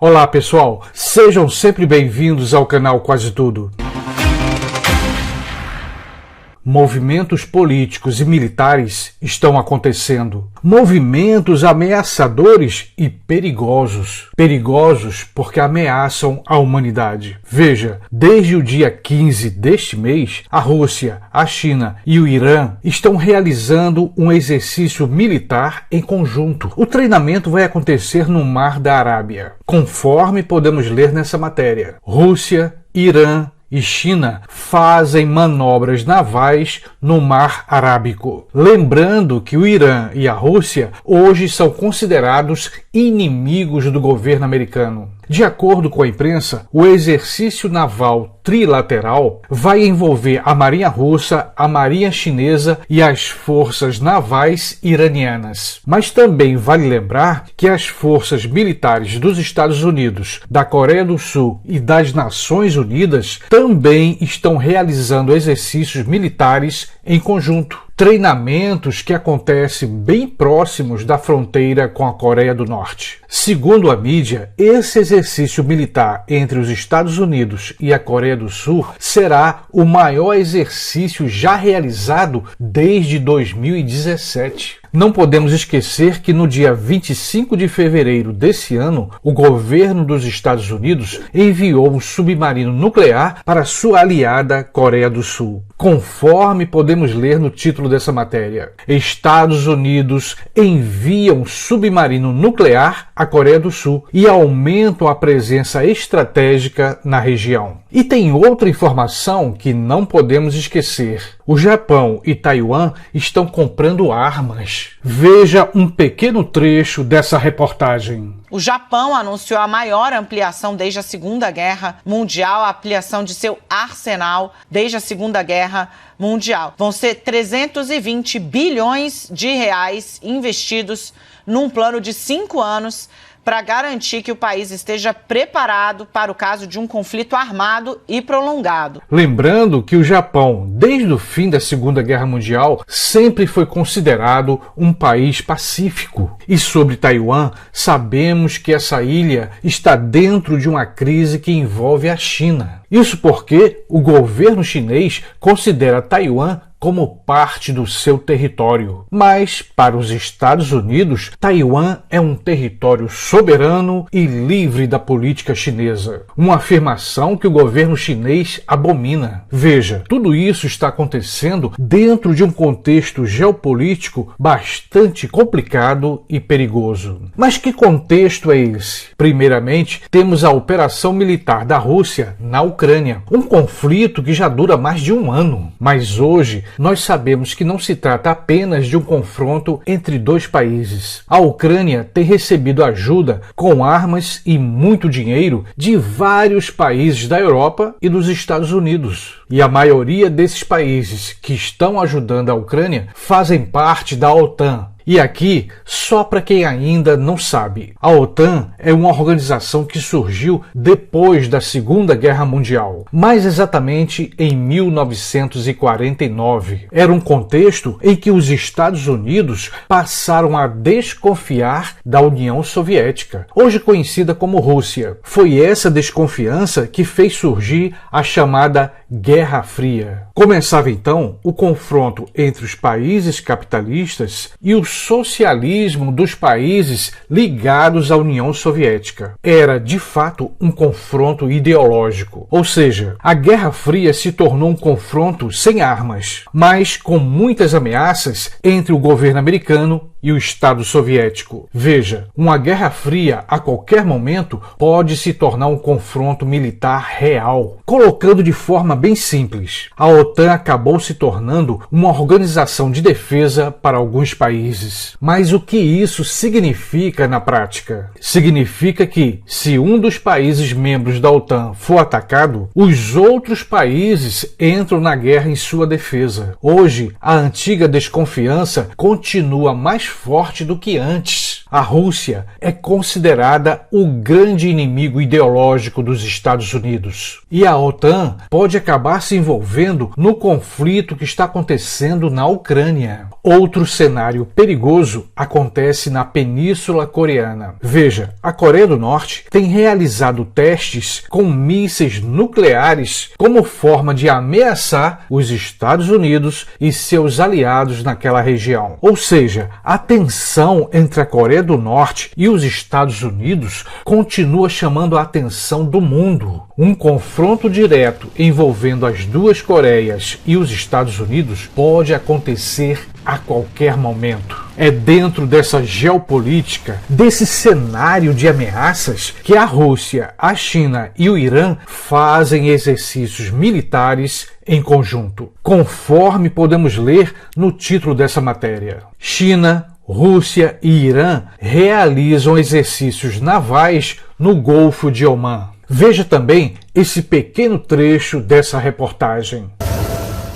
Olá pessoal, sejam sempre bem-vindos ao canal Quase Tudo. Movimentos políticos e militares estão acontecendo. Movimentos ameaçadores e perigosos. Perigosos porque ameaçam a humanidade. Veja, desde o dia 15 deste mês, a Rússia, a China e o Irã estão realizando um exercício militar em conjunto. O treinamento vai acontecer no Mar da Arábia, conforme podemos ler nessa matéria. Rússia, Irã e China fazem manobras navais no Mar Arábico. Lembrando que o Irã e a Rússia hoje são considerados inimigos do governo americano. De acordo com a imprensa, o exercício naval trilateral vai envolver a Marinha Russa, a Marinha Chinesa e as forças navais iranianas. Mas também vale lembrar que as forças militares dos Estados Unidos, da Coreia do Sul e das Nações Unidas também estão realizando exercícios militares em conjunto. Treinamentos que acontecem bem próximos da fronteira com a Coreia do Norte. Segundo a mídia, esse exercício militar entre os Estados Unidos e a Coreia do Sul será o maior exercício já realizado desde 2017. Não podemos esquecer que no dia 25 de fevereiro desse ano, o governo dos Estados Unidos enviou um submarino nuclear para sua aliada Coreia do Sul. Conforme podemos ler no título dessa matéria, Estados Unidos enviam submarino nuclear à Coreia do Sul e aumentam a presença estratégica na região. E tem outra informação que não podemos esquecer. O Japão e Taiwan estão comprando armas. Veja um pequeno trecho dessa reportagem. O Japão anunciou a maior ampliação desde a Segunda Guerra Mundial, a ampliação de seu arsenal desde a Segunda Guerra Mundial. Vão ser 320 bilhões de reais investidos num plano de 5 anos para garantir que o país esteja preparado para o caso de um conflito armado e prolongado. Lembrando que o Japão, desde o fim da Segunda Guerra Mundial, sempre foi considerado um país pacífico. E sobre Taiwan, sabemos que essa ilha está dentro de uma crise que envolve a China. Isso porque o governo chinês considera Taiwan como parte do seu território. Mas, para os Estados Unidos, Taiwan é um território soberano e livre da política chinesa. Uma afirmação que o governo chinês abomina. Veja, tudo isso está acontecendo dentro de um contexto geopolítico bastante complicado e perigoso. Mas que contexto é esse? Primeiramente, temos a operação militar da Rússia na Ucrânia, um conflito que já dura mais de um ano. Mas hoje, nós sabemos que não se trata apenas de um confronto entre dois países. A Ucrânia tem recebido ajuda com armas e muito dinheiro de vários países da Europa e dos Estados Unidos. E a maioria desses países que estão ajudando a Ucrânia fazem parte da OTAN. E aqui, só para quem ainda não sabe, a OTAN é uma organização que surgiu depois da Segunda Guerra Mundial, mais exatamente em 1949. Era um contexto em que os Estados Unidos passaram a desconfiar da União Soviética, hoje conhecida como Rússia. Foi essa desconfiança que fez surgir a chamada Guerra Fria. Começava então o confronto entre os países capitalistas e o socialismo dos países ligados à União Soviética. Era, de fato, um confronto ideológico. Ou seja, a Guerra Fria se tornou um confronto sem armas, mas com muitas ameaças entre o governo americano e o Estado soviético. Veja, uma Guerra Fria a qualquer momento pode se tornar um confronto militar real. Colocando de forma bem simples, a OTAN acabou se tornando uma organização de defesa para alguns países. Mas o que isso significa na prática? Significa que, se um dos países membros da OTAN for atacado, os outros países entram na guerra em sua defesa. Hoje, a antiga desconfiança continua mais forte do que antes. A Rússia é considerada o grande inimigo ideológico dos Estados Unidos. E a OTAN pode acabar se envolvendo no conflito que está acontecendo na Ucrânia. Outro cenário perigoso acontece na Península Coreana. Veja, a Coreia do Norte tem realizado testes com mísseis nucleares como forma de ameaçar os Estados Unidos e seus aliados naquela região. Ou seja, a tensão entre a Coreia do Norte e os Estados Unidos continua chamando a atenção do mundo. Um confronto direto envolvendo as duas Coreias e os Estados Unidos pode acontecer a qualquer momento. É dentro dessa geopolítica, desse cenário de ameaças, que a Rússia, a China e o Irã fazem exercícios militares em conjunto, conforme podemos ler no título dessa matéria. China, Rússia e Irã realizam exercícios navais no Golfo de Omã. Veja também esse pequeno trecho dessa reportagem.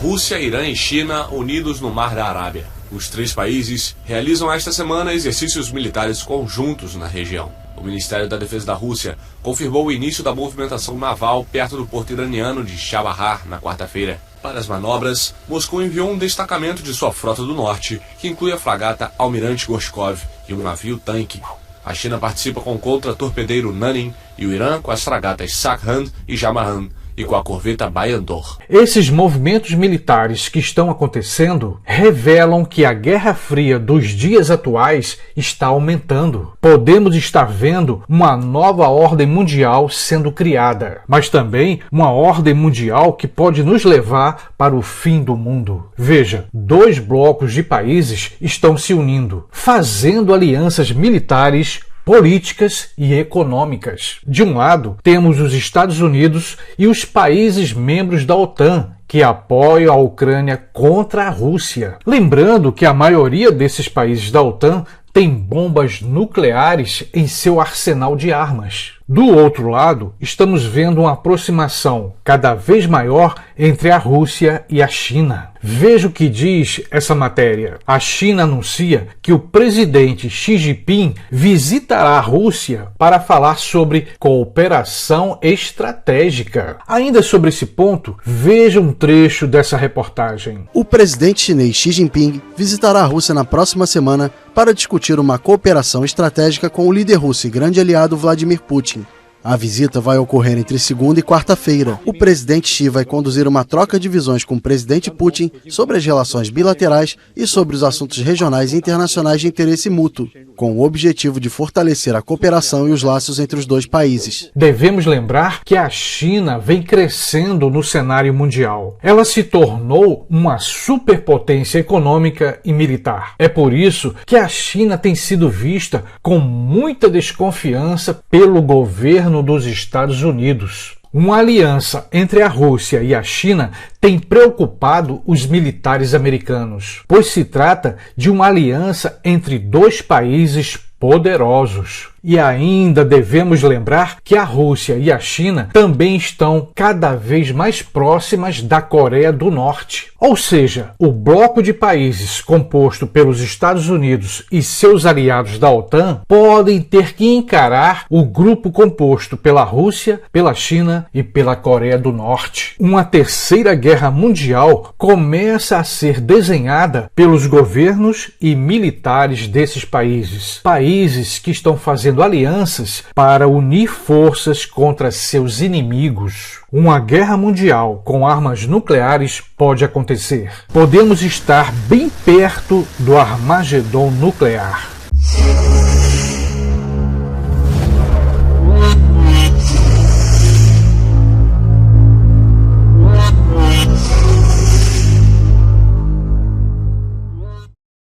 Rússia, Irã e China unidos no Mar da Arábia. Os três países realizam esta semana exercícios militares conjuntos na região. O Ministério da Defesa da Rússia confirmou o início da movimentação naval perto do porto iraniano de Chabahar na quarta-feira. Para as manobras, Moscou enviou um destacamento de sua frota do norte, que inclui a fragata Almirante Gorshkov e um navio-tanque. A China participa com o contra-torpedeiro Nanin e o Irã com as fragatas Sakhan e Jamahan e com a corveta Bayandor. Esses movimentos militares que estão acontecendo revelam que a Guerra Fria dos dias atuais está aumentando. Podemos estar vendo uma nova ordem mundial sendo criada, mas também uma ordem mundial que pode nos levar para o fim do mundo. Veja, dois blocos de países estão se unindo, fazendo alianças militares, políticas e econômicas. De um lado, temos os Estados Unidos e os países membros da OTAN, que apoiam a Ucrânia contra a Rússia. Lembrando que a maioria desses países da OTAN tem bombas nucleares em seu arsenal de armas. Do outro lado, estamos vendo uma aproximação cada vez maior entre a Rússia e a China. Veja o que diz essa matéria. A China anuncia que o presidente Xi Jinping visitará a Rússia para falar sobre cooperação estratégica. Ainda sobre esse ponto, veja um trecho dessa reportagem. O presidente chinês Xi Jinping visitará a Rússia na próxima semana para discutir uma cooperação estratégica com o líder russo e grande aliado Vladimir Putin. A visita vai ocorrer entre segunda e quarta-feira. O presidente Xi vai conduzir uma troca de visões com o presidente Putin sobre as relações bilaterais e sobre os assuntos regionais e internacionais de interesse mútuo, com o objetivo de fortalecer a cooperação e os laços entre os dois países. Devemos lembrar que a China vem crescendo no cenário mundial. Ela se tornou uma superpotência econômica e militar. É por isso que a China tem sido vista com muita desconfiança pelo governo dos Estados Unidos. Uma aliança entre a Rússia e a China tem preocupado os militares americanos, pois se trata de uma aliança entre dois países poderosos. E ainda devemos lembrar que a Rússia e a China também estão cada vez mais próximas da Coreia do Norte. Ou seja, o bloco de países composto pelos Estados Unidos e seus aliados da OTAN podem ter que encarar o grupo composto pela Rússia, pela China e pela Coreia do Norte. Uma terceira guerra mundial começa a ser desenhada pelos governos e militares desses países. Países que estão fazendo alianças para unir forças contra seus inimigos. Uma guerra mundial com armas nucleares pode acontecer. Podemos estar bem perto do Armagedon nuclear.